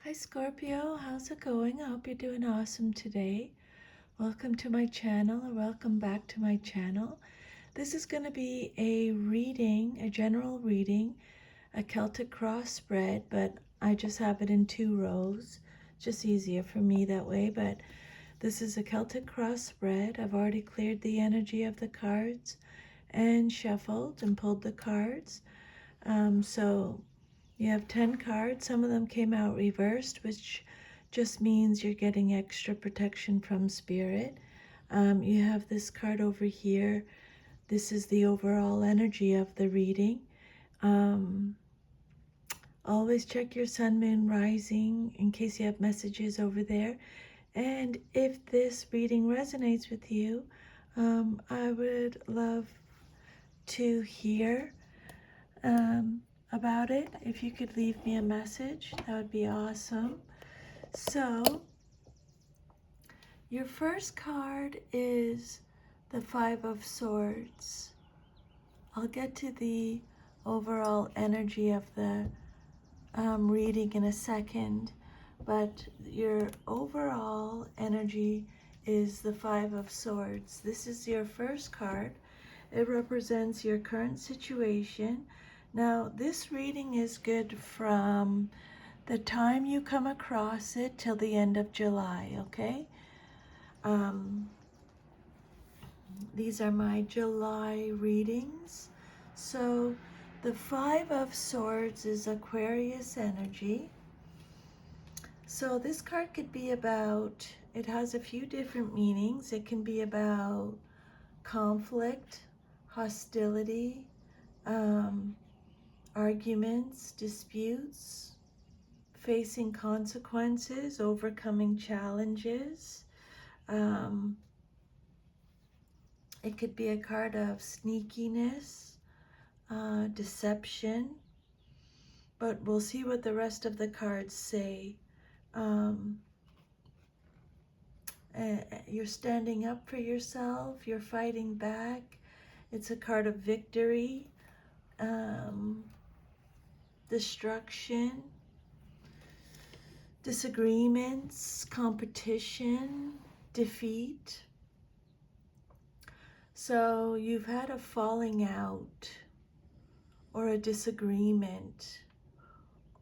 Hi Scorpio, how's it going? I hope you're doing awesome today. Welcome to my channel, or welcome back to my channel. This is going to be a reading, a general reading, a Celtic cross spread, but I just have it in 2 rows. Just easier for me that way, but this is a Celtic cross spread. I've already cleared the energy of the cards and shuffled and pulled the cards. So you have 10 cards. Some of them came out reversed, which just means you're getting extra protection from spirit. You have this card over here. This is the overall energy of the reading. Always check your sun, moon, rising in case you have messages over there. And if this reading resonates with you, I would love to hear about it. If you could leave me a message, that would be awesome. So your first card is the Five of Swords. I'll get to the overall energy of the reading in a second, but your overall energy is the Five of Swords. This is your first card. It represents your current situation. Now, this reading is good from the time you come across it till the end of July, okay? These are my July readings. So the Five of Swords is Aquarius energy. So this card could be about, it has a few different meanings. It can be about conflict, hostility, arguments, disputes, facing consequences, overcoming challenges. It could be a card of sneakiness, deception, but we'll see what the rest of the cards say. You're standing up for yourself, you're fighting back. It's a card of victory, destruction, disagreements, competition, defeat. So you've had a falling out or a disagreement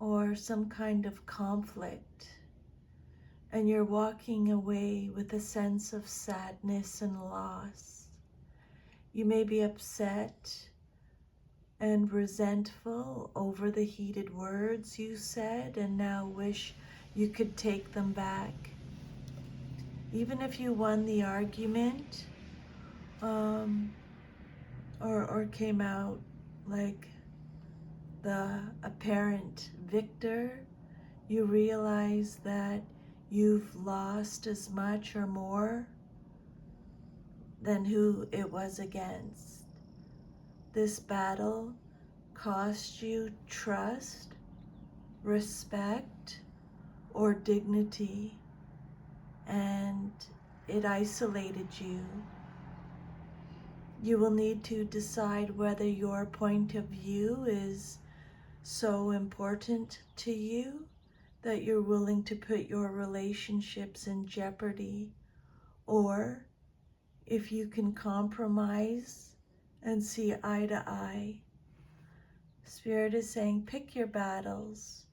or some kind of conflict, and you're walking away with a sense of sadness and loss. You may be upset and resentful over the heated words you said and now wish you could take them back. Even if you won the argument, or came out like the apparent victor, you realize that you've lost as much or more than who it was against. This battle cost you trust, respect, or dignity, and it isolated you. You will need to decide whether your point of view is so important to you that you're willing to put your relationships in jeopardy, or if you can compromise and see eye to eye. Spirit is saying, pick your battles.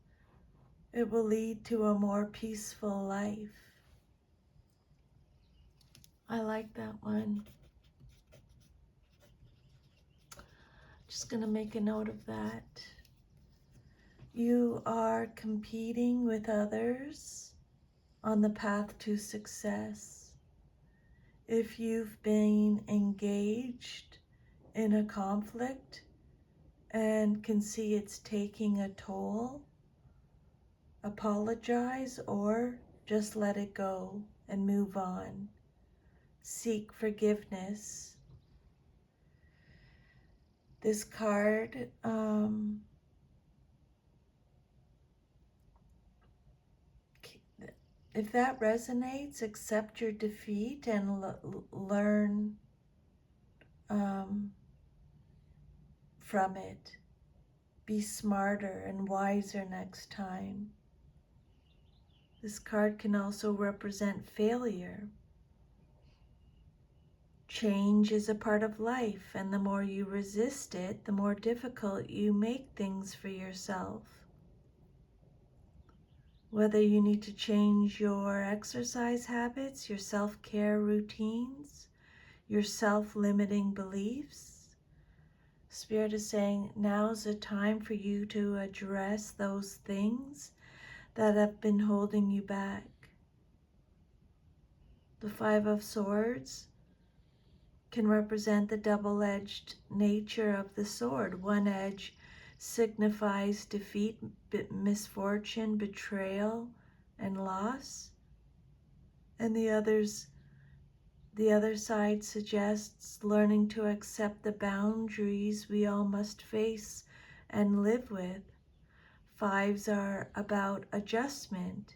It will lead to a more peaceful life. I like that one. Just going to make a note of that. You are competing with others on the path to success. If you've been engaged in a conflict and can see it's taking a toll, apologize or just let it go and move on. Seek forgiveness. This card, if that resonates, accept your defeat and learn from it. Be smarter and wiser next time. This card can also represent failure. Change is a part of life, and the more you resist it, the more difficult you make things for yourself. Whether you need to change your exercise habits, your self-care routines, your self-limiting beliefs, Spirit is saying now's the time for you to address those things that have been holding you back. The Five of Swords can represent the double-edged nature of the sword. One edge signifies defeat, misfortune, betrayal, and loss. And the other side suggests learning to accept the boundaries we all must face and live with. Fives are about adjustment.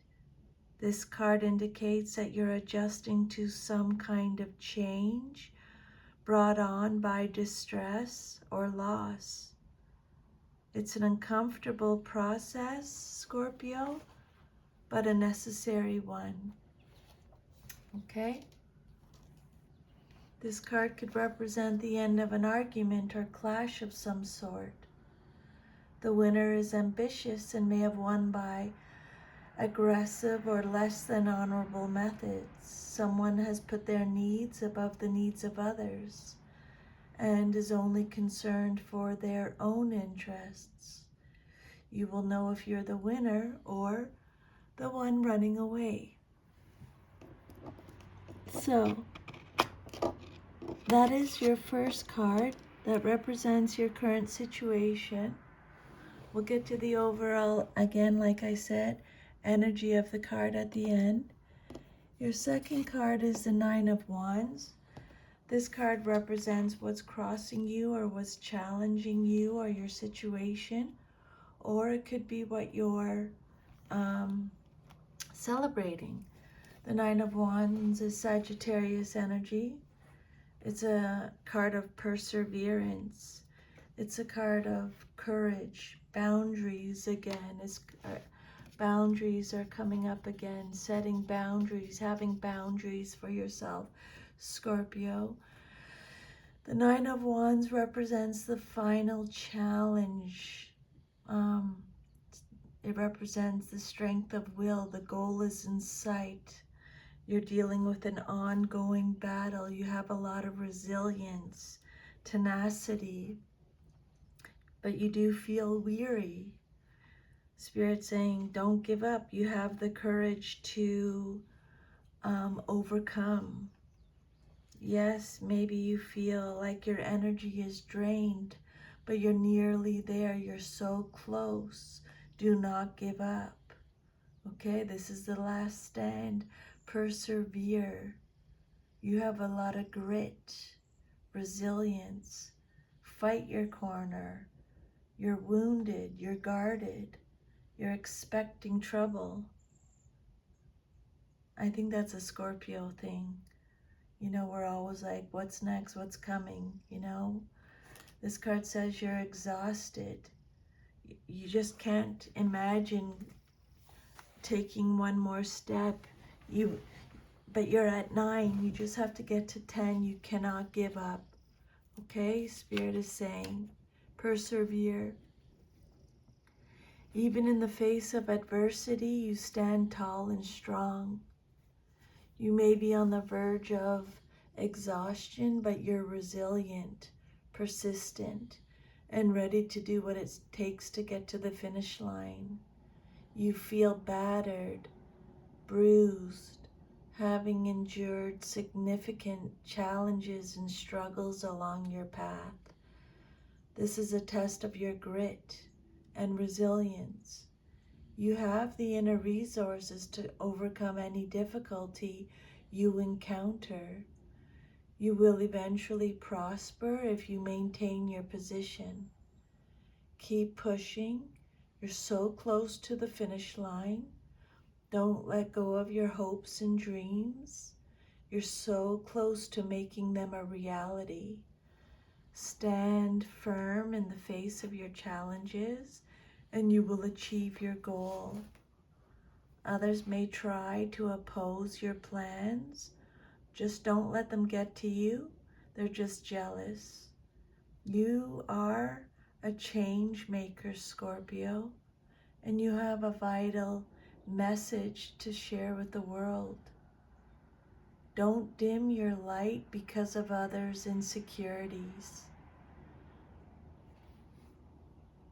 This card indicates that you're adjusting to some kind of change brought on by distress or loss. It's an uncomfortable process, Scorpio, but a necessary one. Okay? This card could represent the end of an argument or clash of some sort. The winner is ambitious and may have won by aggressive or less than honorable methods. Someone has put their needs above the needs of others and is only concerned for their own interests. You will know if you're the winner or the one running away. So, that is your first card that represents your current situation. We'll get to the overall, again, like I said, energy of the card at the end. Your second card is the Nine of Wands. This card represents what's crossing you or what's challenging you or your situation, or it could be what you're celebrating. The Nine of Wands is Sagittarius energy. It's a card of perseverance. It's a card of courage. Boundaries again. Boundaries are coming up again. Setting boundaries, having boundaries for yourself, Scorpio. The Nine of Wands represents the final challenge. It represents the strength of will. The goal is in sight. You're dealing with an ongoing battle. You have a lot of resilience, tenacity, but you do feel weary. Spirit saying, don't give up. You have the courage to overcome. Yes, maybe you feel like your energy is drained, but you're nearly there. You're so close. Do not give up. Okay, this is the last stand. Persevere. You have a lot of grit, resilience. Fight your corner. You're wounded. You're guarded. You're expecting trouble. I think that's a Scorpio thing. You know, we're always like, what's next? What's coming? You know? This card says you're exhausted. You just can't imagine taking one more step. But you're at 9. You just have to get to 10. You cannot give up. Okay? Spirit is saying, persevere. Even in the face of adversity, you stand tall and strong. You may be on the verge of exhaustion, but you're resilient, persistent, and ready to do what it takes to get to the finish line. You feel battered, bruised, having endured significant challenges and struggles along your path. This is a test of your grit and resilience. You have the inner resources to overcome any difficulty you encounter. You will eventually prosper if you maintain your position. Keep pushing. You're so close to the finish line. Don't let go of your hopes and dreams. You're so close to making them a reality. Stand firm in the face of your challenges, and you will achieve your goal. Others may try to oppose your plans. Just don't let them get to you. They're just jealous. You are a change maker, Scorpio, and you have a vital message to share with the world. Don't dim your light because of others' insecurities.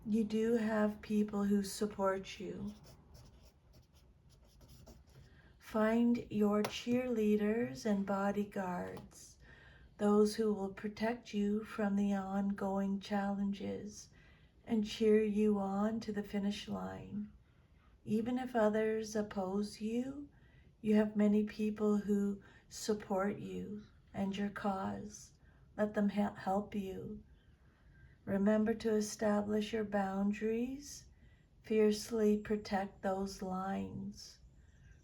You do have people who support you. Find your cheerleaders and bodyguards, those who will protect you from the ongoing challenges and cheer you on to the finish line. Even if others oppose you, you have many people who support you and your cause. Let them help you. Remember to establish your boundaries. Fiercely protect those lines.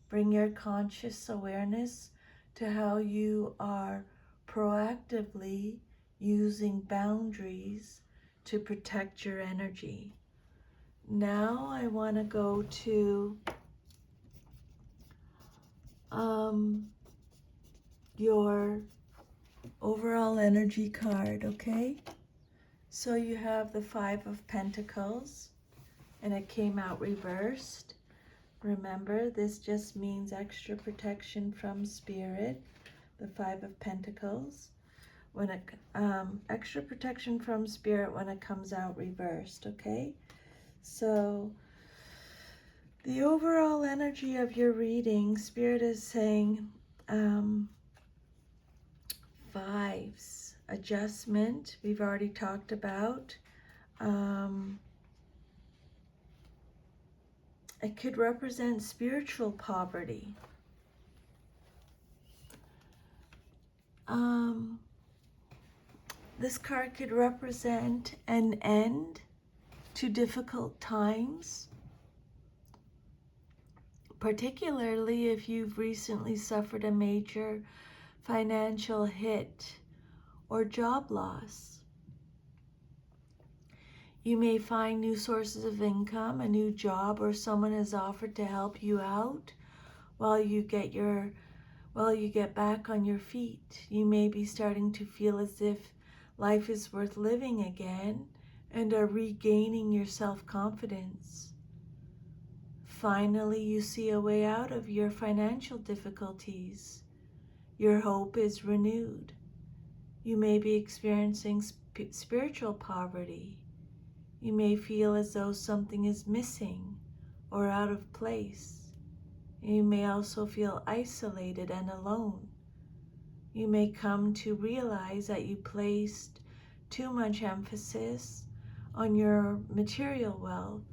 Bring your conscious awareness to how you are proactively using boundaries to protect your energy. Now I want to go to your overall energy card, okay? So you have the Five of Pentacles, and it came out reversed. Remember, this just means extra protection from Spirit, the Five of Pentacles. When it extra protection from Spirit when it comes out reversed, okay? So the overall energy of your reading, Spirit is saying fives, adjustment, we've already talked about. It could represent spiritual poverty. This card could represent an end to difficult times, particularly if you've recently suffered a major financial hit or job loss. You may find new sources of income, a new job, or someone has offered to help you out while you get back on your feet. You may be starting to feel as if life is worth living again and are regaining your self-confidence. Finally, you see a way out of your financial difficulties. Your hope is renewed. You may be experiencing spiritual poverty. You may feel as though something is missing or out of place. You may also feel isolated and alone. You may come to realize that you placed too much emphasis on your material wealth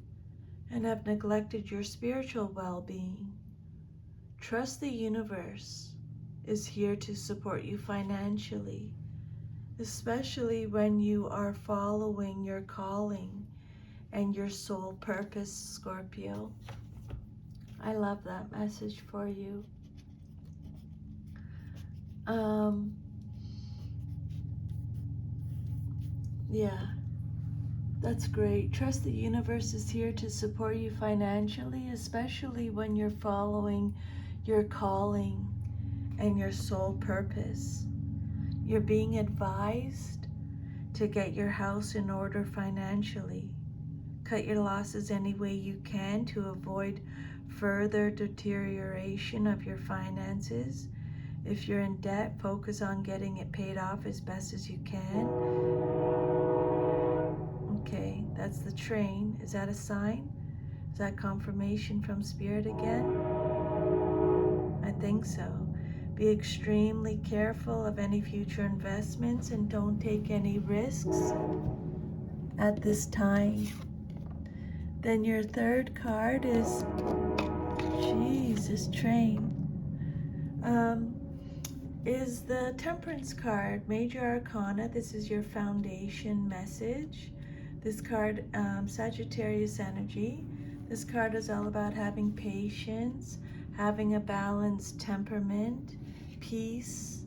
and have neglected your spiritual well-being. Trust the universe is here to support you financially, especially when you are following your calling and your soul purpose, Scorpio. I love that message for you. Yeah, that's great. Trust the universe is here to support you financially, especially when you're following your calling and your soul purpose. You're being advised to get your house in order financially. Cut your losses any way you can to avoid further deterioration of your finances. If you're in debt, focus on getting it paid off as best as you can. Okay, that's the train. Is that a sign? Is that confirmation from Spirit again? I think so. Be extremely careful of any future investments and don't take any risks at this time. Then your third card is, this train, is the Temperance card, Major Arcana. This is your foundation message. This card, Sagittarius energy. This card is all about having patience, having a balanced temperament, peace,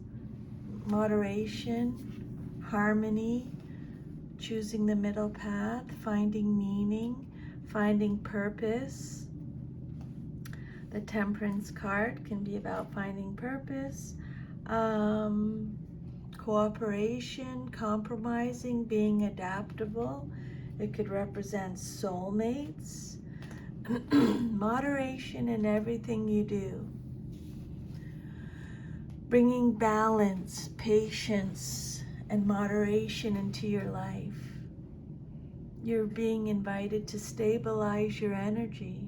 moderation, harmony, choosing the middle path, finding meaning, finding purpose. The Temperance card can be about finding purpose, cooperation, compromising, being adaptable. It could represent soulmates, moderation in everything you do, bringing balance, patience, and moderation into your life. You're being invited to stabilize your energy.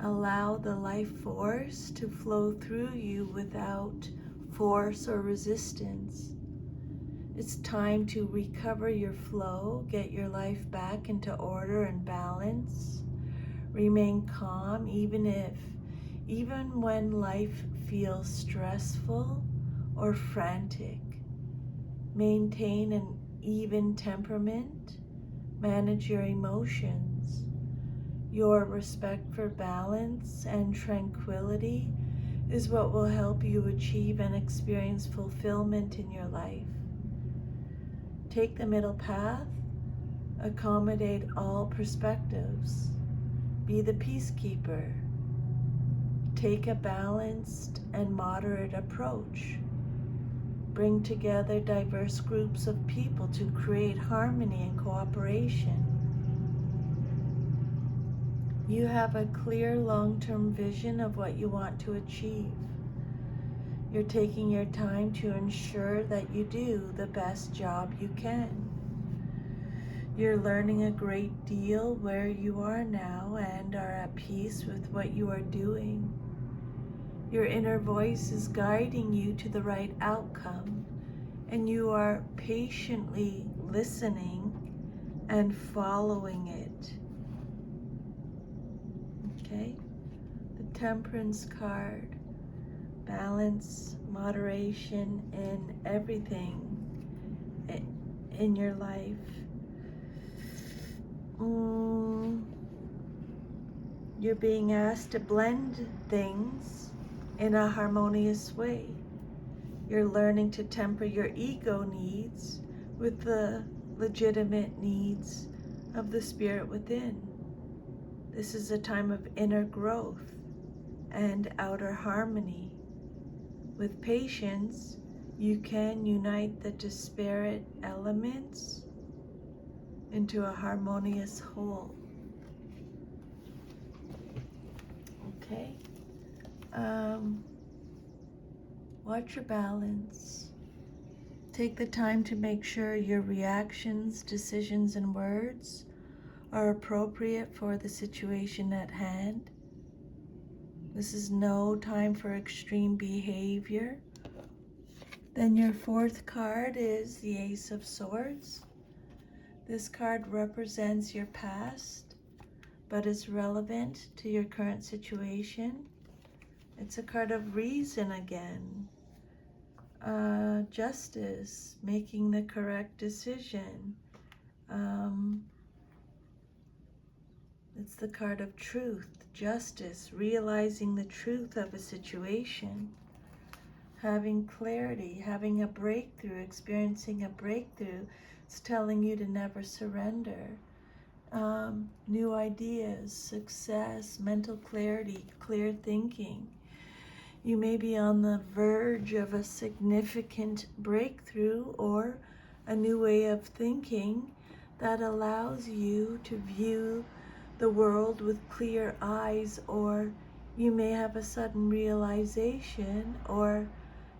Allow the life force to flow through you without force or resistance. It's time to recover your flow, get your life back into order and balance. Remain calm even when life feels stressful or frantic. Maintain an even temperament. Manage your emotions. Your respect for balance and tranquility is what will help you achieve and experience fulfillment in your life. Take the middle path. Accommodate all perspectives. Be the peacekeeper. Take a balanced and moderate approach. Bring together diverse groups of people to create harmony and cooperation. You have a clear long-term vision of what you want to achieve. You're taking your time to ensure that you do the best job you can. You're learning a great deal where you are now and are at peace with what you are doing. Your inner voice is guiding you to the right outcome, and you are patiently listening and following it. Okay? The Temperance card. Balance, moderation in everything in your life. You're being asked to blend things in a harmonious way. You're learning to temper your ego needs with the legitimate needs of the spirit within. This is a time of inner growth and outer harmony. With patience, you can unite the disparate elements into a harmonious whole. Okay? Watch your balance. Take the time to make sure your reactions, decisions, and words are appropriate for the situation at hand. This is no time for extreme behavior. Then your fourth card is the Ace of Swords. This card represents your past, but is relevant to your current situation. It's a card of reason again. Justice, making the correct decision. It's the card of truth, justice, realizing the truth of a situation. Having clarity, having a breakthrough, experiencing a breakthrough. It's telling you to never surrender. New ideas, success, mental clarity, clear thinking. You may be on the verge of a significant breakthrough or a new way of thinking that allows you to view the world with clear eyes, or you may have a sudden realization or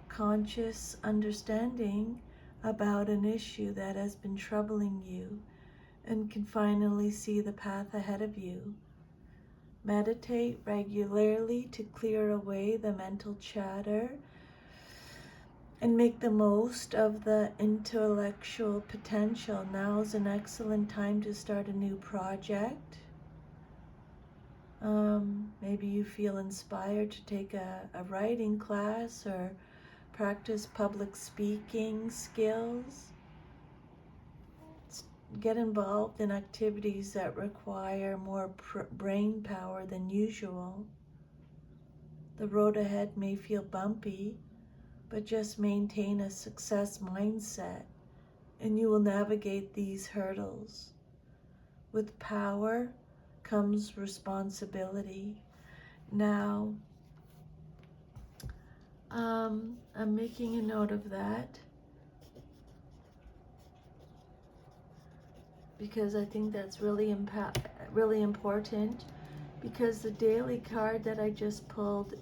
conscious understanding about an issue that has been troubling you and can finally see the path ahead of you. Meditate regularly to clear away the mental chatter and make the most of the intellectual potential. Now is an excellent time to start a new project. Maybe you feel inspired to take a writing class or practice public speaking skills. Get involved in activities that require more brain power than usual. The road ahead may feel bumpy, but just maintain a success mindset and you will navigate these hurdles. With power comes responsibility. Now, I'm making a note of that because I think that's really really important, because the daily card that I just pulled,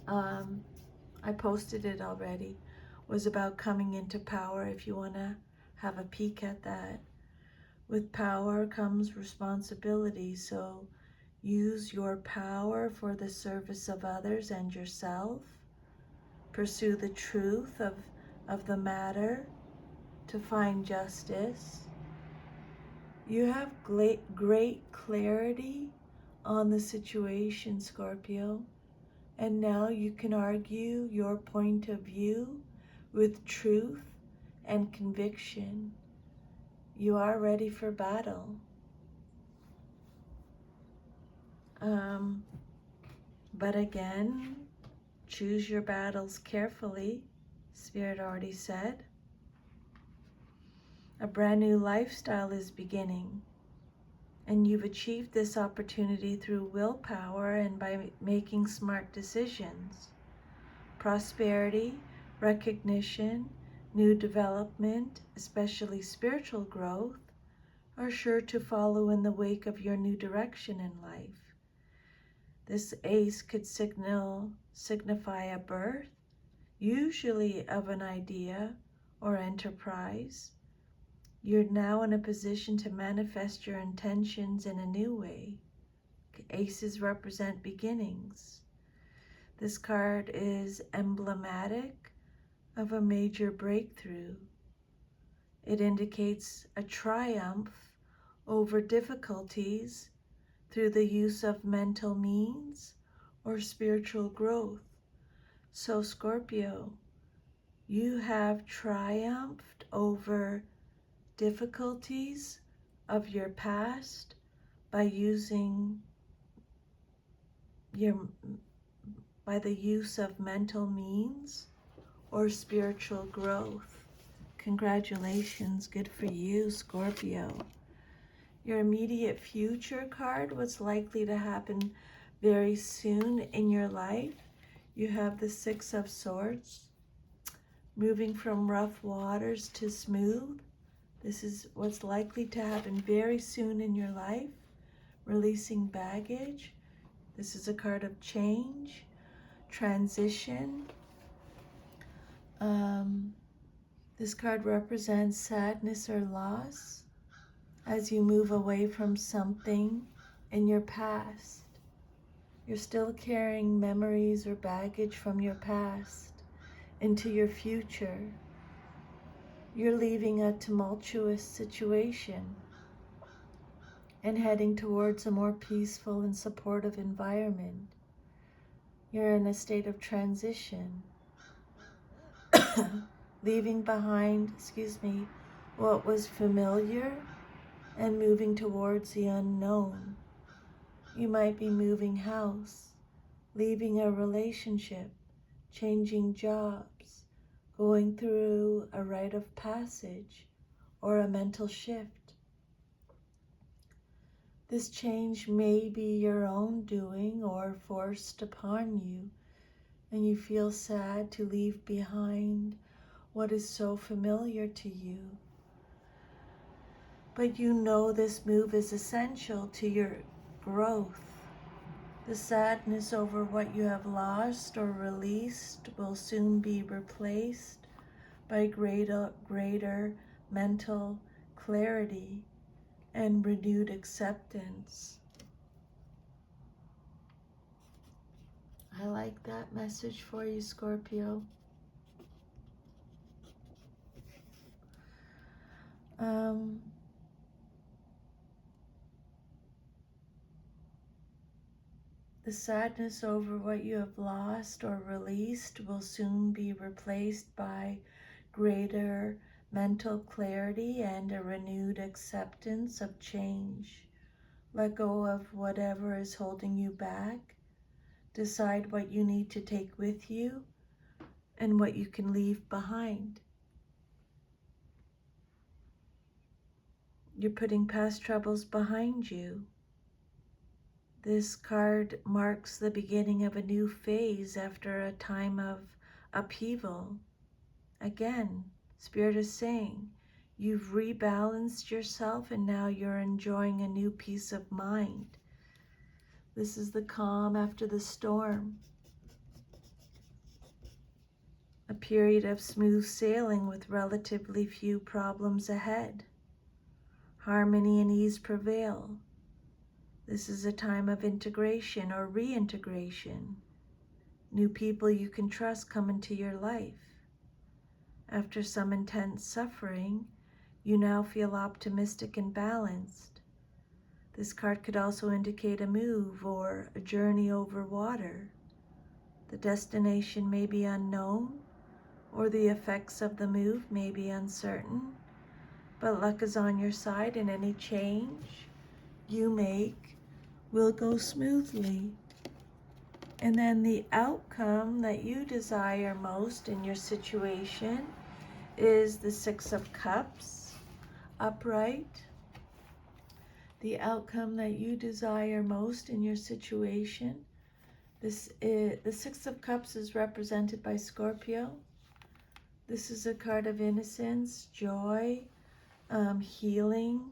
I posted it already, was about coming into power, if you want to have a peek at that. With power comes responsibility, so use your power for the service of others and yourself. Pursue the truth of the matter to find justice. You have great clarity on the situation, Scorpio, and now you can argue your point of view with truth and conviction. You are ready for battle. But again, choose your battles carefully, Spirit already said. A brand new lifestyle is beginning, and you've achieved this opportunity through willpower and by making smart decisions. Prosperity, recognition, new development, especially spiritual growth, are sure to follow in the wake of your new direction in life. This ace could signify a birth, usually of an idea or enterprise. You're now in a position to manifest your intentions in a new way. Aces represent beginnings. This card is emblematic of a major breakthrough. It indicates a triumph over difficulties through the use of mental means or spiritual growth. So Scorpio, you have triumphed over difficulties of your past by the use of mental means or spiritual growth. Congratulations, good for you, Scorpio. Your immediate future card, what's likely to happen very soon in your life. You have the Six of Swords, moving from rough waters to smooth. This is what's likely to happen very soon in your life. Releasing baggage. This is a card of change, transition. This card represents sadness or loss as you move away from something in your past. You're still carrying memories or baggage from your past into your future. You're leaving a tumultuous situation and heading towards a more peaceful and supportive environment. You're in a state of transition, leaving behind, what was familiar and moving towards the unknown. You might be moving house, leaving a relationship, changing jobs, going through a rite of passage or a mental shift. This change may be your own doing or forced upon you, and you feel sad to leave behind what is so familiar to you. But you know this move is essential to your growth. The sadness over what you have lost or released will soon be replaced by greater mental clarity and renewed acceptance. I like that message for you, Scorpio. The sadness over what you have lost or released will soon be replaced by greater mental clarity and a renewed acceptance of change. Let go of whatever is holding you back. Decide what you need to take with you and what you can leave behind. You're putting past troubles behind you. This card marks the beginning of a new phase after a time of upheaval. Again, Spirit is saying, you've rebalanced yourself and now you're enjoying a new peace of mind. This is the calm after the storm. A period of smooth sailing with relatively few problems ahead. Harmony and ease prevail. This is a time of integration or reintegration. New people you can trust come into your life. After some intense suffering, you now feel optimistic and balanced. This card could also indicate a move or a journey over water. The destination may be unknown, or the effects of the move may be uncertain, but luck is on your side and any change you make will go smoothly. And then the outcome that you desire most in your situation is the Six of Cups, upright. The outcome that you desire most in your situation. The Six of Cups is represented by Scorpio. This is a card of innocence, joy, healing,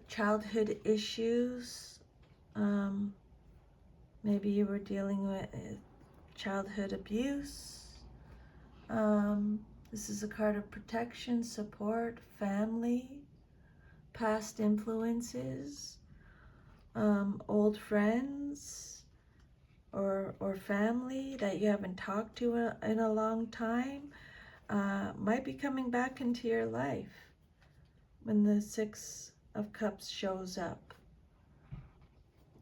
childhood issues. Maybe you were dealing with childhood abuse. This is a card of protection, support, family, past influences, old friends, or family that you haven't talked to in a long time might be coming back into your life when the Six of Cups shows up.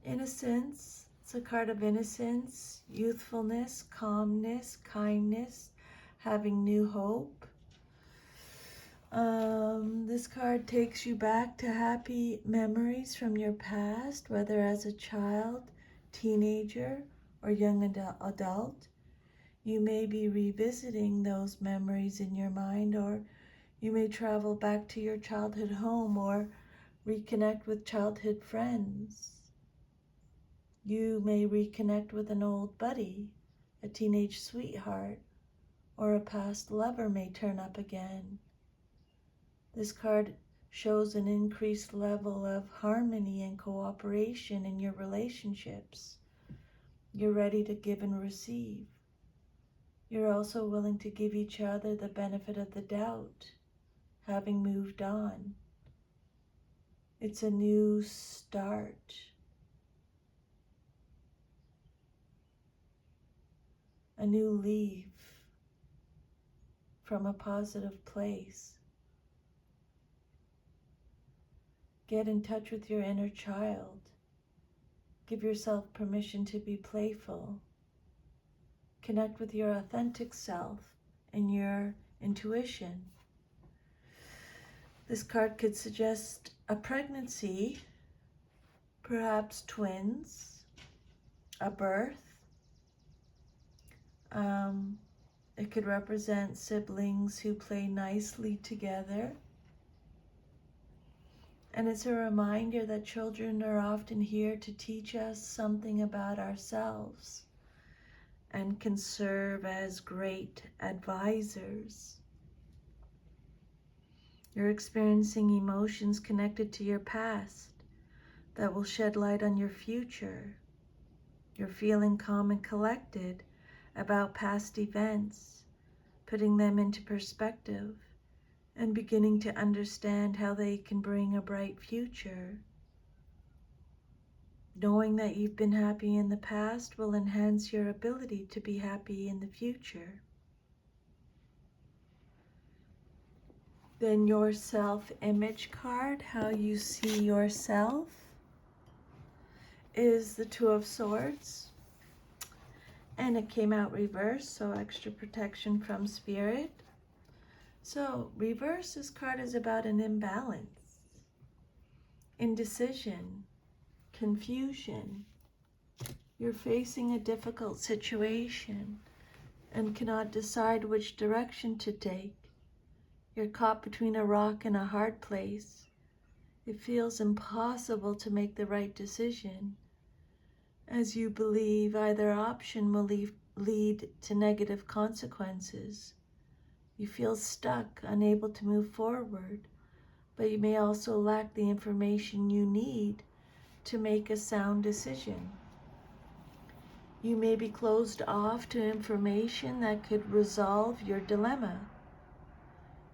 Innocence, it's a card of innocence, youthfulness, calmness, kindness, having new hope. This card takes you back to happy memories from your past, whether as a child, teenager, or young adult. You may be revisiting those memories in your mind, or you may travel back to your childhood home or reconnect with childhood friends. You may reconnect with an old buddy, a teenage sweetheart, or a past lover may turn up again. This card shows an increased level of harmony and cooperation in your relationships. You're ready to give and receive. You're also willing to give each other the benefit of the doubt, having moved on. It's a new start. A new leaf from a positive place. Get in touch with your inner child. Give yourself permission to be playful. Connect with your authentic self and your intuition. This card could suggest a pregnancy, perhaps twins, a birth. It could represent siblings who play nicely together. And it's a reminder that children are often here to teach us something about ourselves and can serve as great advisors. You're experiencing emotions connected to your past that will shed light on your future. You're feeling calm and collected about past events, putting them into perspective and beginning to understand how they can bring a bright future. Knowing that you've been happy in the past will enhance your ability to be happy in the future. Then your self-image card, how you see yourself, is the Two of Swords. And it came out reversed, so extra protection from Spirit. So reverse, this card is about an imbalance, indecision, confusion. You're facing a difficult situation and cannot decide which direction to take. You're caught between a rock and a hard place. It feels impossible to make the right decision, as you believe either option will lead to negative consequences. You feel stuck, unable to move forward, but you may also lack the information you need to make a sound decision. You may be closed off to information that could resolve your dilemma.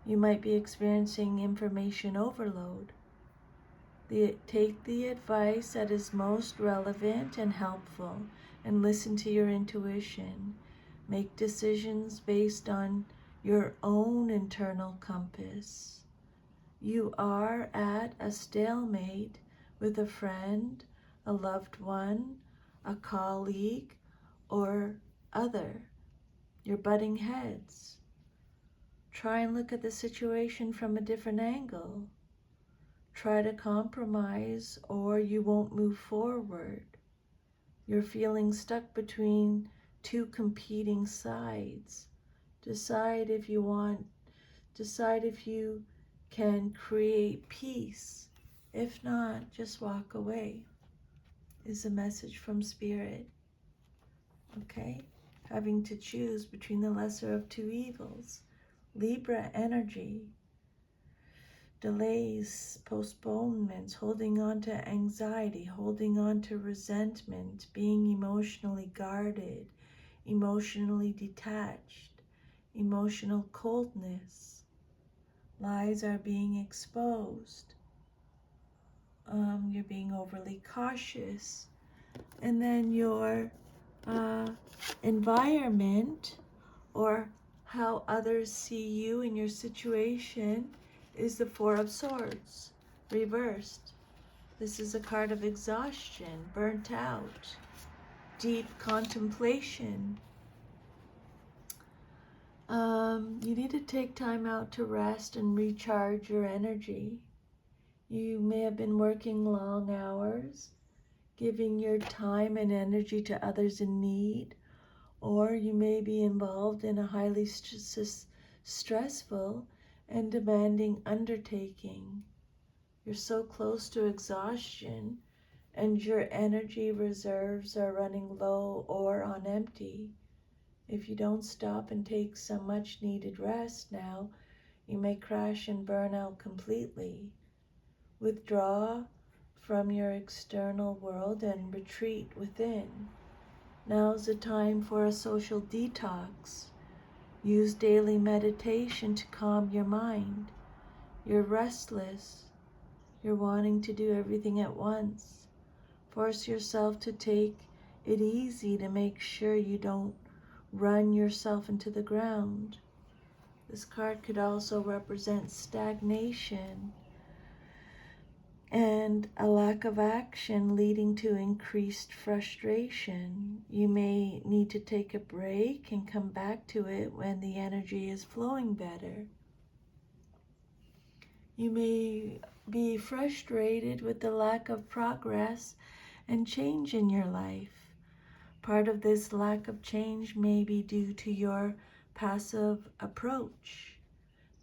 You might be experiencing information overload. Take the advice that is most relevant and helpful and listen to your intuition. Make decisions based on your own internal compass. You are at a stalemate with a friend, a loved one, a colleague, or other. You're butting heads. Try and look at the situation from a different angle. Try to compromise or you won't move forward. You're feeling stuck between two competing sides. Decide if you can create peace. If not, just walk away, is a message from Spirit. Okay? Having to choose between the lesser of two evils. Libra energy. Delays, postponements, holding on to anxiety, holding on to resentment, being emotionally guarded, emotionally detached, emotional coldness. Lies are being exposed. You're being overly cautious. And then your environment, or how others see you and your situation, is the Four of Swords, reversed. This is a card of exhaustion, burnt out, deep contemplation. You need to take time out to rest and recharge your energy. You may have been working long hours, giving your time and energy to others in need, or you may be involved in a highly stressful and demanding undertaking. You're so close to exhaustion and your energy reserves are running low or on empty. If you don't stop and take some much needed rest now, you may crash and burn out completely. Withdraw from your external world and retreat within. Now's the time for a social detox. Use daily meditation to calm your mind. You're restless. You're wanting to do everything at once. Force yourself to take it easy to make sure you don't run yourself into the ground. This card could also represent stagnation and a lack of action leading to increased frustration. You may need to take a break and come back to it when the energy is flowing better. You may be frustrated with the lack of progress and change in your life. Part of this lack of change may be due to your passive approach.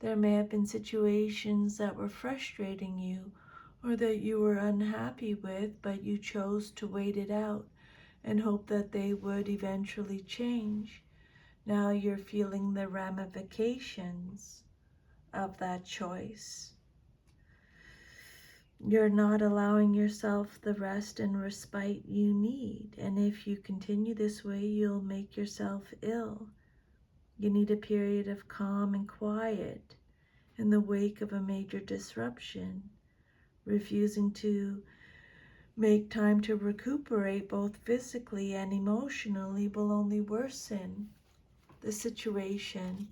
There may have been situations that were frustrating you or that you were unhappy with, but you chose to wait it out and hope that they would eventually change. Now you're feeling the ramifications of that choice. You're not allowing yourself the rest and respite you need, and if you continue this way, you'll make yourself ill. You need a period of calm and quiet in the wake of a major disruption. Refusing to make time to recuperate both physically and emotionally will only worsen the situation.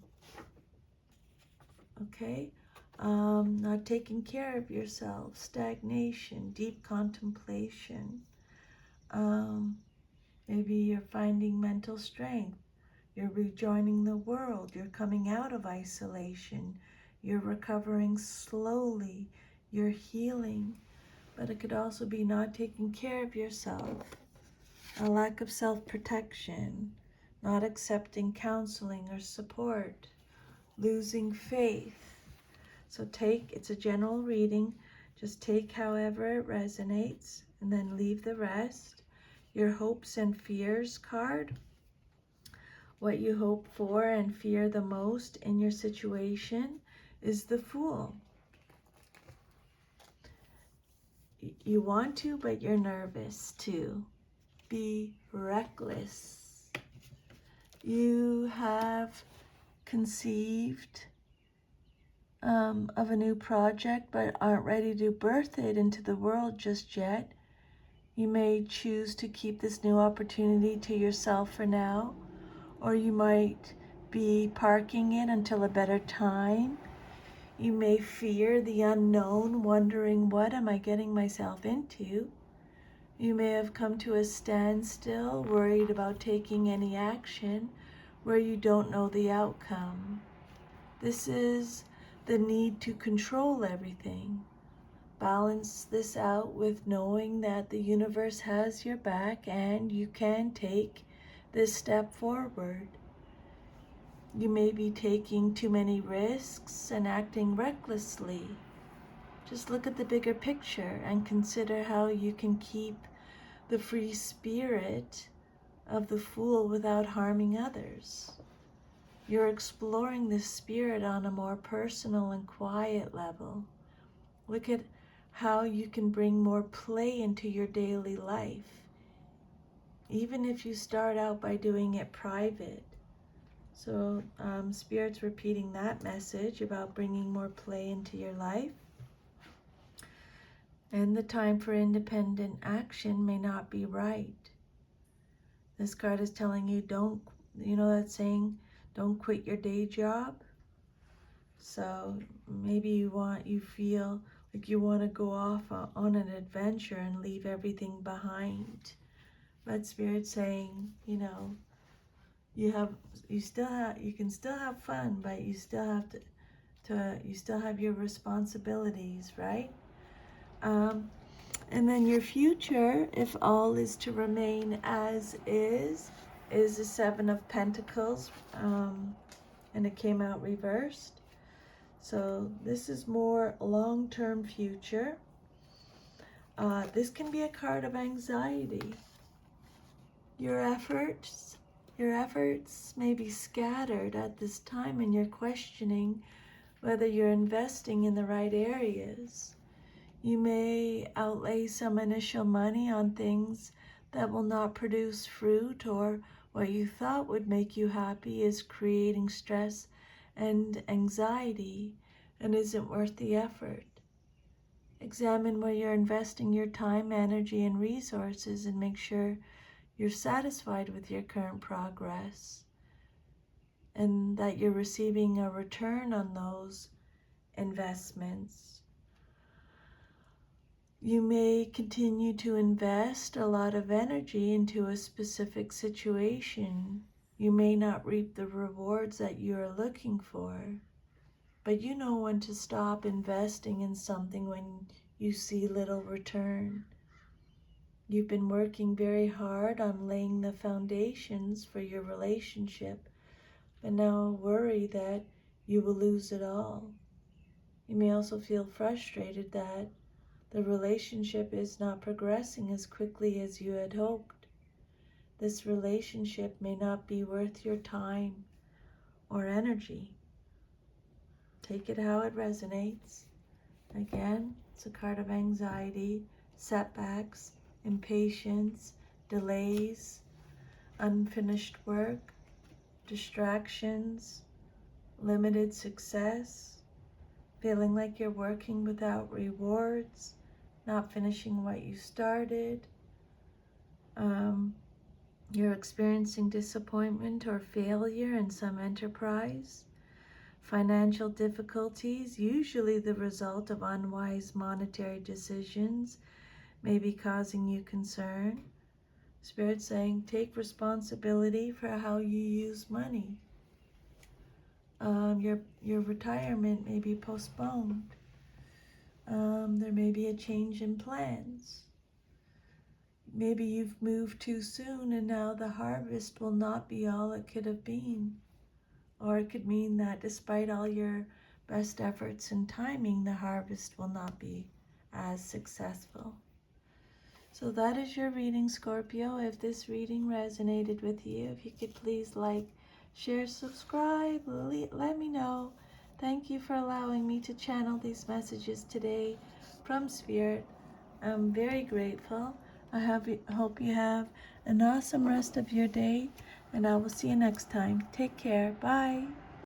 Okay? Not taking care of yourself, stagnation, deep contemplation. Maybe you're finding mental strength. You're rejoining the world. You're coming out of isolation. You're recovering slowly. You're healing. But it could also be not taking care of yourself. A lack of self-protection. Not accepting counseling or support. Losing faith. So it's a general reading. Just take however it resonates and then leave the rest. Your hopes and fears card. What you hope for and fear the most in your situation is the Fool. You want to, but you're nervous too. Be reckless. You have conceived of a new project, but aren't ready to birth it into the world just yet. You may choose to keep this new opportunity to yourself for now, or you might be parking it until a better time. You may fear the unknown, wondering, what am I getting myself into? You may have come to a standstill, worried about taking any action where you don't know the outcome. This is the need to control everything. Balance this out with knowing that the universe has your back and you can take this step forward. You may be taking too many risks and acting recklessly. Just look at the bigger picture and consider how you can keep the free spirit of the Fool without harming others. You're exploring this spirit on a more personal and quiet level. Look at how you can bring more play into your daily life, even if you start out by doing it private. So Spirit's repeating that message about bringing more play into your life. And the time for independent action may not be right. This card is telling you, don't, you know that saying, don't quit your day job? So maybe you feel like you want to go off on an adventure and leave everything behind. But Spirit's saying, you know, you can still have fun, but you still have you still have your responsibilities, right? And then your future, if all is to remain as is the Seven of Pentacles, and it came out reversed. So this is more long-term future. This can be a card of anxiety. Your efforts may be scattered at this time, and you're questioning whether you're investing in the right areas. You may outlay some initial money on things that will not produce fruit, or what you thought would make you happy is creating stress and anxiety and isn't worth the effort. Examine where you're investing your time, energy, and resources, and make sure you're satisfied with your current progress and that you're receiving a return on those investments. You may continue to invest a lot of energy into a specific situation. You may not reap the rewards that you are looking for, but you know when to stop investing in something when you see little return. You've been working very hard on laying the foundations for your relationship, but now worry that you will lose it all. You may also feel frustrated that the relationship is not progressing as quickly as you had hoped. This relationship may not be worth your time or energy. Take it how it resonates. Again, it's a card of anxiety, setbacks, impatience, delays, unfinished work, distractions, limited success, feeling like you're working without rewards, not finishing what you started. You're experiencing disappointment or failure in some enterprise. Financial difficulties, usually the result of unwise monetary decisions, may be causing you concern. Spirit saying, take responsibility for how you use money. Your retirement may be postponed. There may be a change in plans. Maybe you've moved too soon and now the harvest will not be all it could have been. Or it could mean that despite all your best efforts and timing, the harvest will not be as successful. So that is your reading, Scorpio. If this reading resonated with you, if you could please like, share, subscribe, let me know. Thank you for allowing me to channel these messages today from Spirit. I'm very grateful. Hope you have an awesome rest of your day, and I will see you next time. Take care. Bye.